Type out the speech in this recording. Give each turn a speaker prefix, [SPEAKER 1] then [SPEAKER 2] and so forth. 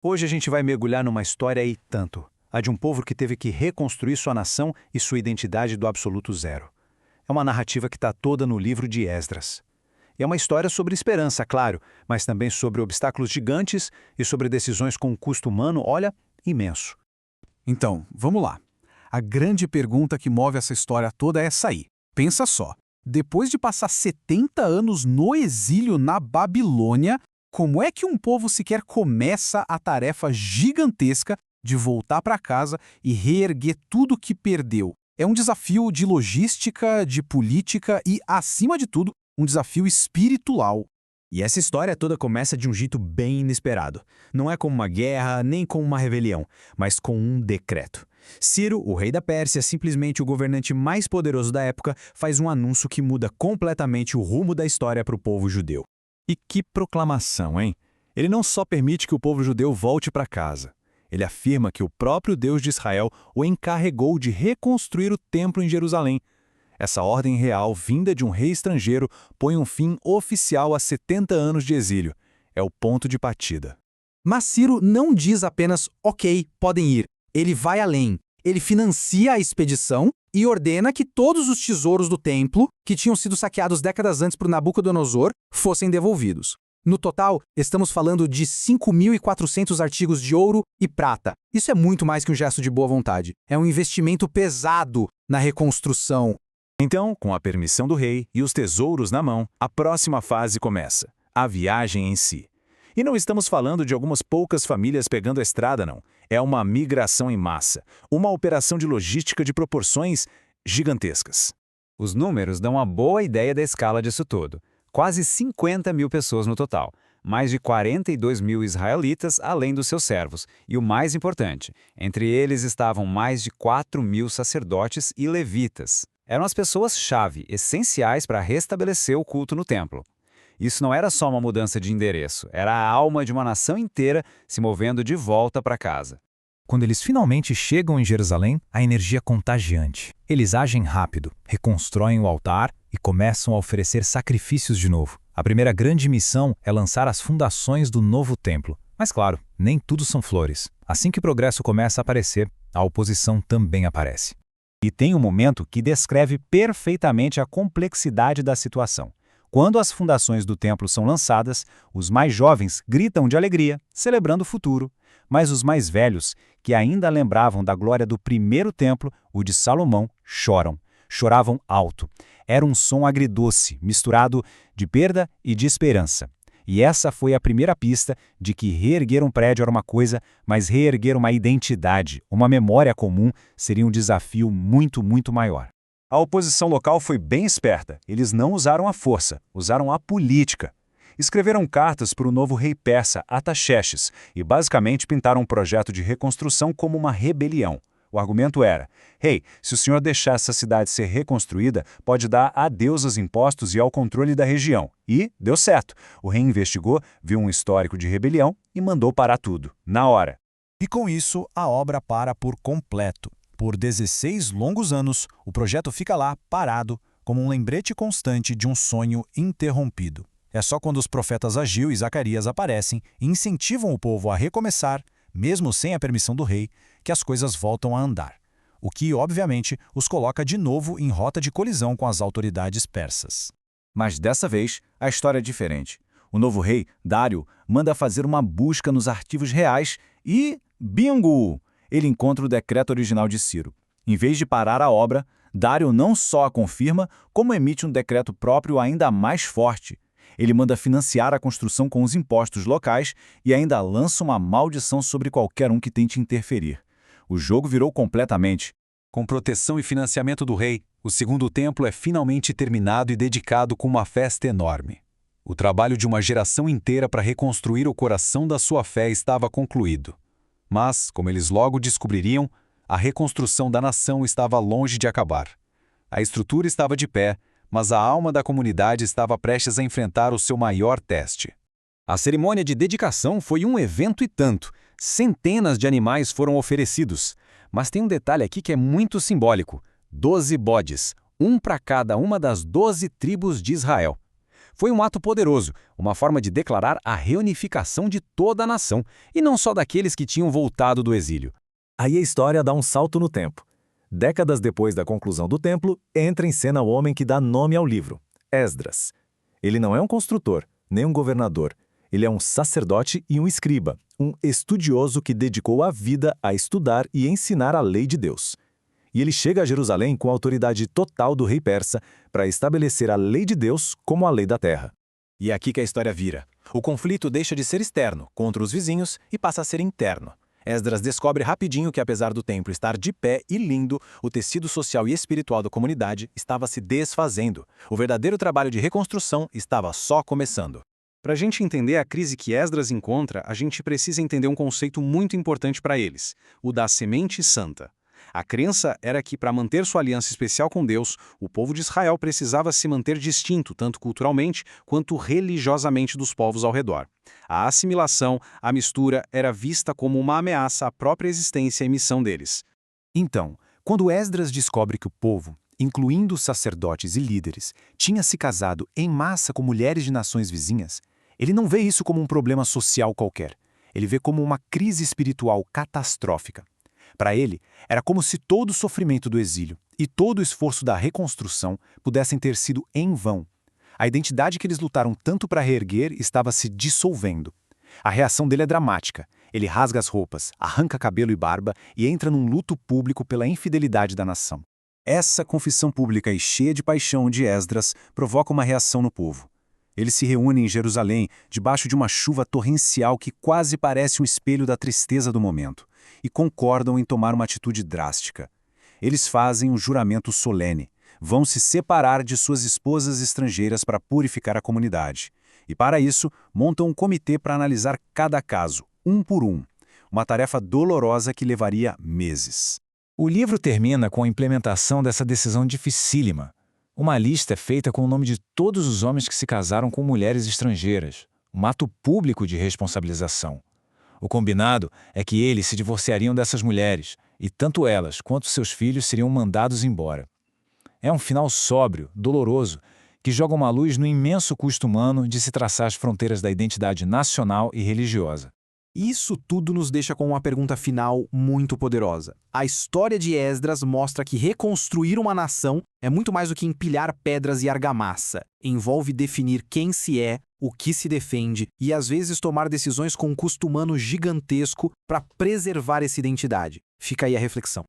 [SPEAKER 1] Hoje a gente vai mergulhar numa história e tanto, a de um povo que teve que reconstruir sua nação e sua identidade do absoluto zero. É uma narrativa que está toda no livro de Esdras. E é uma história sobre esperança, claro, mas também sobre obstáculos gigantes e sobre decisões com um custo humano, olha, imenso.
[SPEAKER 2] Então, vamos lá. A grande pergunta que move essa história toda é essa aí. Pensa só. Depois de passar 70 anos no exílio na Babilônia, como é que um povo sequer começa a tarefa gigantesca de voltar para casa e reerguer tudo que perdeu? É um desafio de logística, de política e, acima de tudo, um desafio espiritual.
[SPEAKER 3] E essa história toda começa de um jeito bem inesperado. Não é como uma guerra, nem como uma rebelião, mas com um decreto. Ciro, o rei da Pérsia, simplesmente o governante mais poderoso da época, faz um anúncio que muda completamente o rumo da história para o povo judeu.
[SPEAKER 4] E que proclamação, hein? Ele não só permite que o povo judeu volte para casa. Ele afirma que o próprio Deus de Israel o encarregou de reconstruir o templo em Jerusalém. Essa ordem real, vinda de um rei estrangeiro, põe um fim oficial a 70 anos de exílio. É o ponto de partida.
[SPEAKER 5] Mas Ciro não diz apenas, ok, podem ir. Ele vai além. Ele financia a expedição e ordena que todos os tesouros do templo, que tinham sido saqueados décadas antes por Nabucodonosor, fossem devolvidos. No total, estamos falando de 5.400 artigos de ouro e prata. Isso é muito mais que um gesto de boa vontade. É um investimento pesado na reconstrução.
[SPEAKER 4] Então, com a permissão do rei e os tesouros na mão, a próxima fase começa, a viagem em si. E não estamos falando de algumas poucas famílias pegando a estrada, não. É uma migração em massa, uma operação de logística de proporções gigantescas.
[SPEAKER 6] Os números dão uma boa ideia da escala disso tudo. Quase 50 mil pessoas no total, mais de 42 mil israelitas além dos seus servos. E o mais importante, entre eles estavam mais de 4 mil sacerdotes e levitas. Eram as pessoas-chave, essenciais para restabelecer o culto no templo. Isso não era só uma mudança de endereço, era a alma de uma nação inteira se movendo de volta para casa.
[SPEAKER 7] Quando eles finalmente chegam em Jerusalém, a energia é contagiante. Eles agem rápido, reconstroem o altar e começam a oferecer sacrifícios de novo. A primeira grande missão é lançar as fundações do novo templo. Mas claro, nem tudo são flores. Assim que o progresso começa a aparecer, a oposição também aparece.
[SPEAKER 1] E tem um momento que descreve perfeitamente a complexidade da situação. Quando as fundações do templo são lançadas, os mais jovens gritam de alegria, celebrando o futuro. Mas os mais velhos, que ainda lembravam da glória do primeiro templo, o de Salomão, choram. Choravam alto. Era um som agridoce, misturado de perda e de esperança. E essa foi a primeira pista de que reerguer um prédio era uma coisa, mas reerguer uma identidade, uma memória comum, seria um desafio muito, muito maior. A oposição local foi bem esperta. Eles não usaram a força, usaram a política. Escreveram cartas para o novo rei persa, Artaxerxes, e basicamente pintaram um projeto de reconstrução como uma rebelião. O argumento era, rei, se o senhor deixar essa cidade ser reconstruída, pode dar adeus aos impostos e ao controle da região. E deu certo. O rei investigou, viu um histórico de rebelião e mandou parar tudo, na hora.
[SPEAKER 2] E com isso, a obra para por completo. Por 16 longos anos, o projeto fica lá, parado, como um lembrete constante de um sonho interrompido. É só quando os profetas Ageu e Zacarias aparecem e incentivam o povo a recomeçar, mesmo sem a permissão do rei, que as coisas voltam a andar. O que, obviamente, os coloca de novo em rota de colisão com as autoridades persas.
[SPEAKER 1] Mas dessa vez, a história é diferente. O novo rei, Dário, manda fazer uma busca nos arquivos reais e, bingo! Ele encontra o decreto original de Ciro. Em vez de parar a obra, Dário não só a confirma, como emite um decreto próprio ainda mais forte. Ele manda financiar a construção com os impostos locais e ainda lança uma maldição sobre qualquer um que tente interferir. O jogo virou completamente.
[SPEAKER 8] Com proteção e financiamento do rei, o segundo templo é finalmente terminado e dedicado com uma festa enorme. O trabalho de uma geração inteira para reconstruir o coração da sua fé estava concluído. Mas, como eles logo descobririam, a reconstrução da nação estava longe de acabar. A estrutura estava de pé, mas a alma da comunidade estava prestes a enfrentar o seu maior teste.
[SPEAKER 6] A cerimônia de dedicação foi um evento e tanto. Centenas de animais foram oferecidos. Mas tem um detalhe aqui que é muito simbólico. 12 bodes, um para cada uma das 12 tribos de Israel.
[SPEAKER 9] Foi um ato poderoso, uma forma de declarar a reunificação de toda a nação, e não só daqueles que tinham voltado do exílio.
[SPEAKER 4] Aí a história dá um salto no tempo. Décadas depois da conclusão do templo, entra em cena o homem que dá nome ao livro, Esdras. Ele não é um construtor, nem um governador. Ele é um sacerdote e um escriba, um estudioso que dedicou a vida a estudar e ensinar a lei de Deus. E ele chega a Jerusalém com a autoridade total do rei persa para estabelecer a lei de Deus como a lei da terra.
[SPEAKER 3] E é aqui que a história vira. O conflito deixa de ser externo, contra os vizinhos, e passa a ser interno. Esdras descobre rapidinho que, apesar do templo estar de pé e lindo, o tecido social e espiritual da comunidade estava se desfazendo. O verdadeiro trabalho de reconstrução estava só começando.
[SPEAKER 2] Para a gente entender a crise que Esdras encontra, a gente precisa entender um conceito muito importante para eles, o da semente santa. A crença era que, para manter sua aliança especial com Deus, o povo de Israel precisava se manter distinto, tanto culturalmente quanto religiosamente dos povos ao redor. A assimilação, a mistura, era vista como uma ameaça à própria existência e missão deles.
[SPEAKER 1] Então, quando Esdras descobre que o povo, incluindo os sacerdotes e líderes, tinha se casado em massa com mulheres de nações vizinhas, ele não vê isso como um problema social qualquer. Ele vê como uma crise espiritual catastrófica. Para ele, era como se todo o sofrimento do exílio e todo o esforço da reconstrução pudessem ter sido em vão. A identidade que eles lutaram tanto para reerguer estava se dissolvendo. A reação dele é dramática. Ele rasga as roupas, arranca cabelo e barba e entra num luto público pela infidelidade da nação. Essa confissão pública e cheia de paixão de Esdras provoca uma reação no povo. Eles se reúnem em Jerusalém debaixo de uma chuva torrencial que quase parece um espelho da tristeza do momento, e concordam em tomar uma atitude drástica. Eles fazem um juramento solene, vão se separar de suas esposas estrangeiras para purificar a comunidade. E para isso, montam um comitê para analisar cada caso, um por um. Uma tarefa dolorosa que levaria meses.
[SPEAKER 7] O livro termina com a implementação dessa decisão dificílima. Uma lista é feita com o nome de todos os homens que se casaram com mulheres estrangeiras, um ato público de responsabilização. O combinado é que eles se divorciariam dessas mulheres, e tanto elas quanto seus filhos seriam mandados embora. É um final sóbrio, doloroso, que joga uma luz no imenso custo humano de se traçar as fronteiras da identidade nacional e religiosa.
[SPEAKER 5] Isso tudo nos deixa com uma pergunta final muito poderosa. A história de Esdras mostra que reconstruir uma nação é muito mais do que empilhar pedras e argamassa. Envolve definir quem se é, o que se defende e, às vezes, tomar decisões com um custo humano gigantesco para preservar essa identidade. Fica aí a reflexão.